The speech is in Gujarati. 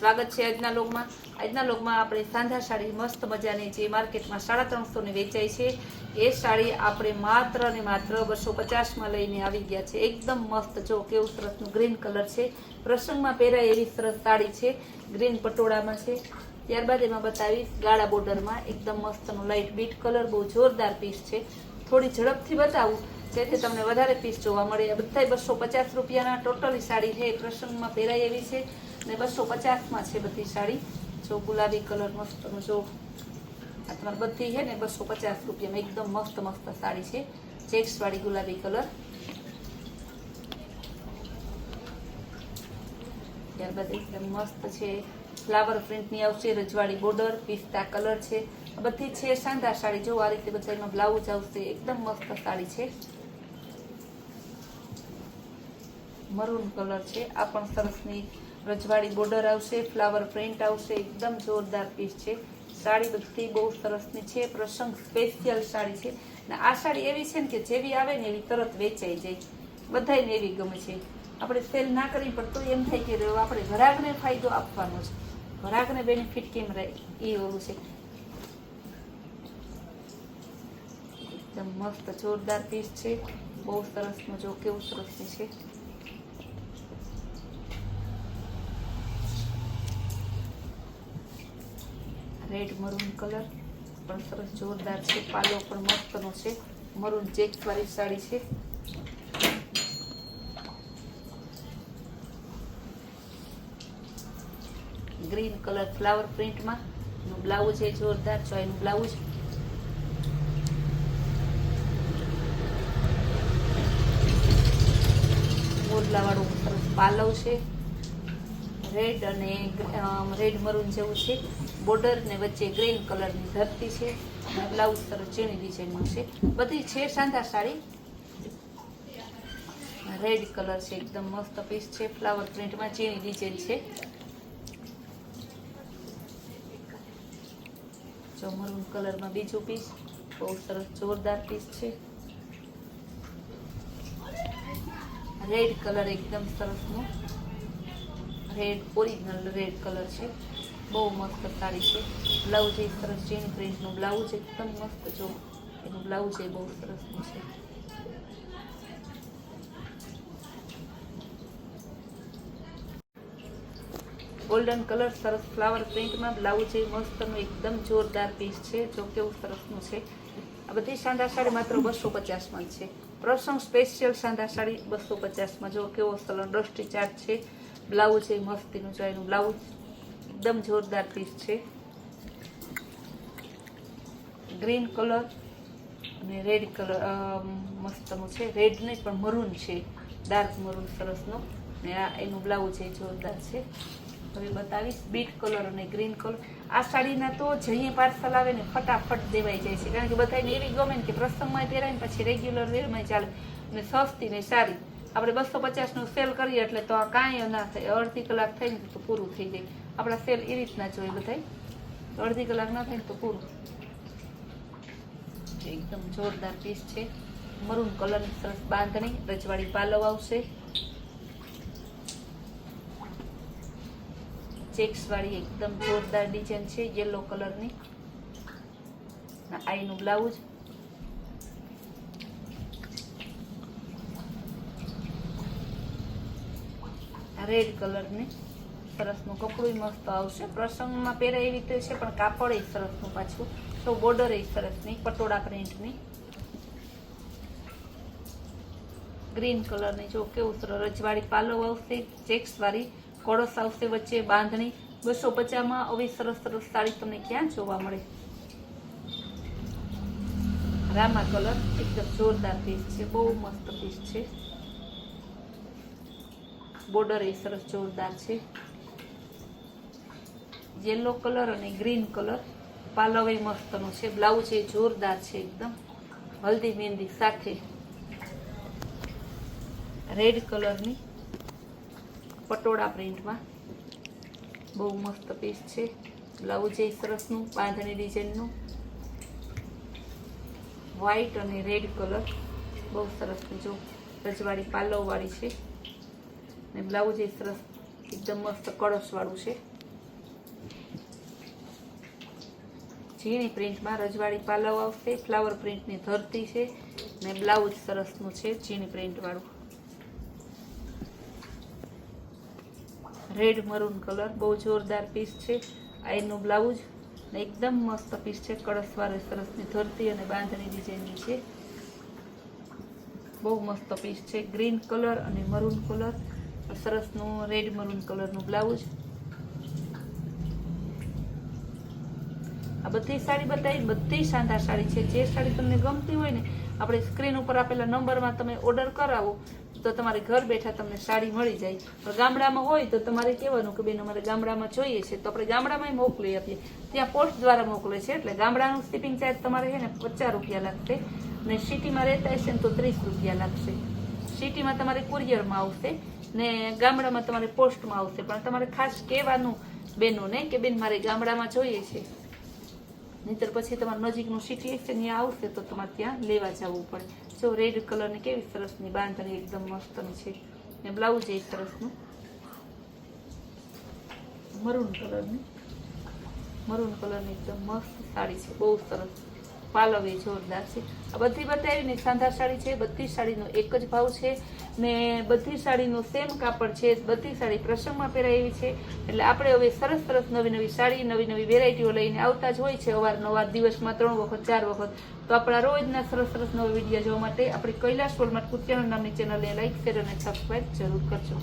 સ્વાગત છે આજના લોગમાં। આજના લોગમાં આપણે સાંધા સાડી મસ્ત મજાની જે માર્કેટમાં 350 ની વેચાય છે એ સાડી આપણે માત્ર ને માત્ર 250 માં લઈને આવી ગયા છે। એકદમ મસ્ત, જો કેવું સરસનું ગ્રીન કલર છે, પ્રસંગમાં પહેરાય એવી સરસ સાડી છે, ગ્રીન પટોળામાં છે। ત્યારબાદ એમાં બતાવીશ ગાળા બોર્ડરમાં એકદમ મસ્તનો લાઇટ બીટ કલર, બહુ જોરદાર પીસ છે। થોડી ઝડપથી બતાવું જેથી તમને વધારે પીસ જોવા મળે। આ બધા 250 રૂપિયાના ટોટલી સાડી છે, પ્રસંગમાં પહેરાય એવી છે ને 250 માં છે બધી સાડી। જો ગુલાબી કલર મસ્તનો, જો આ તમારે બધી છે ને 250 રૂપિયામાં એકદમ મસ્ત મસ્ત સાડી છે, ચેક્સ વાળી ગુલાબી કલર। ત્યારબાદ એકદમ મસ્ત છે, ફ્લાવર પ્રિન્ટની આવશે, રજવાડી બોર્ડર, પિસ્તા કલર છે। બધી છે સાંધા સાડી। જો આ રીતે બધામાં બ્લાઉઝ આવશે, એકદમ મસ્ત સાડી છે, મરૂન કલર છે। આ પણ સરસની રજવાડી બોર્ડર આવશે, ફ્લાવર પ્રિન્ટ આવશે, એકદમ જોરદાર પીસ છે। સાડી બધી બહુ સરસની છે, પ્રસંગ સ્પેશિયલ સાડી છે ને આ સાડી એવી છે ને કે જેવી આવે ને એવી તરત વેચાઈ જાય, બધાને એવી ગમે છે। આપણે સેલ ના કરવી પણ તો એમ થાય કે આપણે ગ્રાહકને ફાયદો આપવાનો છે, ગ્રાહકને બેનિફિટ કેમ રહે એ ઓલું છે। એકદમ મસ્ત જોરદાર પીસ છે, બહુ સરસનું, જો કેવું સરસની છે। રેડ મરૂન કલર પણ સરસ જોરદાર છે, પાલો પણ મસ્તનો છે, મરૂન ચેક્સ વાળી સાડી છે। ગ્રીન કલર ફ્લાવર પ્રિન્ટમાં એનું બ્લાઉઝ છે જોરદાર, જો એનું બ્લાઉઝ મોરલા વાળું સરસ પાલવ છે, રેડ અને રેડ મરૂન જેવું છે બોર્ડર ને વચ્ચે ગ્રીન કલરની ધરતી છે અને બ્લાઉઝ સરસ ચીણી ડિઝાઇનમાં છે। બધી છે સાંધા સાડી, રેડ કલર છે, એકદમ મસ્ત પીસ છે, ફ્લાવર પ્રિન્ટમાં ચીણી ડિઝાઇન છે। જો મરૂન કલરમાં બીજું પીસ, બહુ સરસ જોરદાર પીસ છે। રેડ કલર એકદમ સરસનું, રેડ ઓરિજિનલ રેડ કલર છે, બહુ મસ્ત સાડી છે। બ્લાઉઝ એ સરસ ચીન પ્રિન્ટનું બ્લાઉઝ એકદમ મસ્ત, જો એનું બ્લાઉઝ એ બહુ સરસનું છે। ગોલ્ડન કલર સરસ ફ્લાવર પ્રિન્ટમાં, બ્લાઉઝ એ મસ્તનું એકદમ જોરદાર પીસ છે, જો કેવું સરસનું છે। આ બધી સાંધા સાડી માત્ર 250 માં છે, પ્રસંગ સ્પેશિયલ સાંધા સાડી 250 માં। જો કેવો સરસ ડસ્ટી ચાર્ટ છે, બ્લાઉઝ એ મસ્તીનું, જો એનું બ્લાઉઝ એકદમ જોરદાર પીસ છે। ગ્રીન કલર અને રેડ કલર મસ્તનું છે, રેડ નહીં પણ મરૂન છે, ડાર્ક મરૂન સરસનું ને આ એનું બ્લાઉઝ એ જોરદાર છે। હવે બતાવીશ બીટ કલર અને ગ્રીન કલર। આ સાડીના તો જઈએ પાર્સલ આવે ને ફટાફટ દેવાઈ જાય છે, કારણ કે બધાને એવી ગમે ને કે પ્રસંગમાં પહેરાય ને પછી રેગ્યુલર વેરમાં ચાલે ને સસ્તી ને સારી। આપણે 250 સેલ કરીએ એટલે તો આ કાંઈ ના થાય, અડધી કલાક થાય ને તો પૂરું થઈ જાય। આપણા સેલ એ રીતના જોઈએ બધાય, અડધી કલાક ના થાય ને તો પૂરું। એકદમ જોરદાર પીસ છે, મરૂન કલરની સરસ બાંધણી, રજવાડી પાલવ આવશે, ચેક્સ વાળી એકદમ જોરદાર ડિઝાઇન છે યેલો કલરની। આઈનું બ્લાઉઝ, રેડ કલરની સરસનું કપડું મસ્ત આવશે, પ્રસંગમાં પહેરાય એવી તો છે પણ કાપડ એ સરસનું પાછું, તો બોર્ડર એ સરસની પટોળા પ્રિન્ટની। ગ્રીન કલરની, જો કેવું સરસ રજવાડી પાલવ આવશે, ચેક્સ વાળી કળશ આવશે, વચ્ચે બાંધણી। 250 માં આવી સરસ સરસ સાડી તમને ક્યાં જોવા મળે। રામા કલર એકદમ જોરદાર પીસ છે, બહુ મસ્ત પીસ છે, બોર્ડર એ સરસ જોરદાર છે। યેલો કલર અને ગ્રીન કલર, પાલવ એ મસ્તનો છે, બ્લાઉઝ એ જોરદાર છે, એકદમ હલ્દી મહેંદી સાથે। રેડ કલરની પટોળા પ્રિન્ટમાં બહુ મસ્ત પીસ છે, બ્લાઉઝ એ સરસનું બાંધણી ડિઝાઇનનું, વ્હાઈટ અને રેડ કલર બહુ સરસની, જો રજવાડી પાલવ વાળી છે ને બ્લાઉઝ એ સરસ એકદમ મસ્ત કળશ વાળું છે। ઝીણી પ્રિન્ટમાં રજવાડી પાલવ આવશે, ફ્લાવર પ્રિન્ટની ધરતી છે ને બ્લાઉઝ સરસનું છે ઝીણી પ્રિન્ટવાળું. રેડ મરૂન કલર, બહુ જોરદાર પીસ છે. આ એનું બ્લાઉઝ ને એકદમ મસ્ત પીસ છે, કળશવાળો સરસની ધરતી અને બાંધણી ડિઝાઇનની છે. બહુ મસ્ત પીસ છે. ગ્રીન કલર અને મરૂન કલર, સરસનું રેડ મરૂન કલરનું બ્લાઉઝ. આ બધી સાડી બતાવી, બધી શાનદાર સાડી છે. જે સાડી તમને ગમતી હોય ને, આપણે સ્ક્રીન ઉપર આપેલા નંબરમાં તમે ઓર્ડર કરાવો તો તમારે ઘર બેઠા તમને સાડી મળી જાય. પણ ગામડામાં હોય તો તમારે કહેવાનું કે બેન અમારે ગામડામાં જોઈએ છે, તો આપણે ગામડામાં મોકલી આપીએ. ત્યાં પોસ્ટ દ્વારા મોકલે છે, એટલે ગામડાનું શિપિંગ ચાર્જ તમારે છે ને 50 રૂપિયા લાગશે, ને સિટીમાં રહેતા હશે ને તો 30 રૂપિયા લાગશે. સિટીમાં તમારે કુરિયરમાં આવશે ને ગામડામાં તમારે પોસ્ટમાં આવશે. પણ તમારે ખાસ કહેવાનું બેનોને કે બેન મારે ગામડામાં જોઈએ છે, નહીંતર પછી તમારું નજીકનું સિટી હશે ત્યાં આવશે તો તમારે ત્યાં લેવા જવું પડે. જો રેડ કલરની કેવી સરસની બાંધણી એકદમ મસ્તની છે ને બ્લાઉઝ એ સરસનું મરૂન કલરની એકદમ મસ્ત સાડી છે, બહુ સરસ. પાલવ એ જોરદાર છે. આ બધી બતાવીને શાનદાર સાડી છે. બધી સાડીનો એક જ ભાવ છે ને બધી સાડીનું સેમ કાપડ છે. બધી સાડી પ્રસંગમાં પહેરાય એવી છે. એટલે આપણે હવે સરસ સરસ નવી નવી સાડી, નવી નવી વેરાયટીઓ લઈને આવતા જ હોય છે અવારનવાર, દિવસમાં 3 વખત 4 વખત. તો આપણા રોજના સરસ સરસ નવા વિડીયો જોવા માટે આપણી કૈલાશ વોલમાર્ટ કુતિયાણા નામની ચેનલને લાઈક, શેર અને સબસ્ક્રાઈબ જરૂર કરજો.